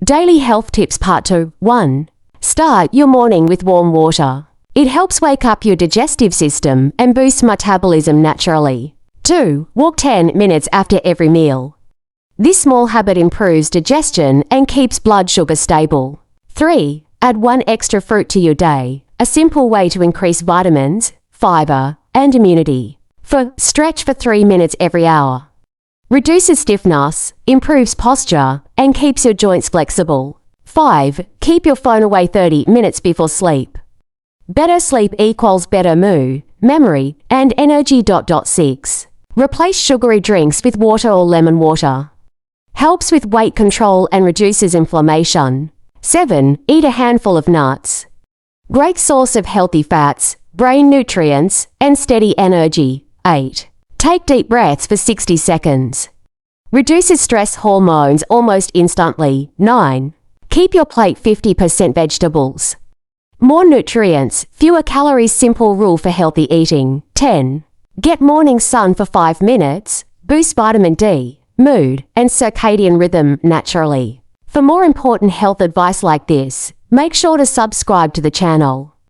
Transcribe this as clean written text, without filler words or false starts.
Daily Health Tips Part 2. 1. Start your morning with warm water. It helps wake up your digestive system and boosts metabolism naturally. 2. Walk 10 minutes after every meal. This small habit improves digestion and keeps blood sugar stable. 3. Add 1 extra fruit to your day, a simple way to increase vitamins, fiber, and immunity. 4. Stretch for 3 minutes every hour. Reduces stiffness, improves posture, and keeps your joints flexible. 5. Keep your phone away 30 minutes before sleep. Better sleep equals better mood, memory, and energy. 6. Replace sugary drinks with water or lemon water. Helps with weight control and reduces inflammation. 7. Eat a handful of nuts. Great source of healthy fats, brain nutrients, and steady energy. 8. Take deep breaths for 60 seconds. Reduces stress hormones almost instantly. 9. Keep your plate 50% vegetables. More nutrients, fewer calories. Simple rule for healthy eating. 10. Get morning sun for 5 minutes. Boost vitamin D, mood, and circadian rhythm naturally. For more important health advice like this, make sure to subscribe to the channel.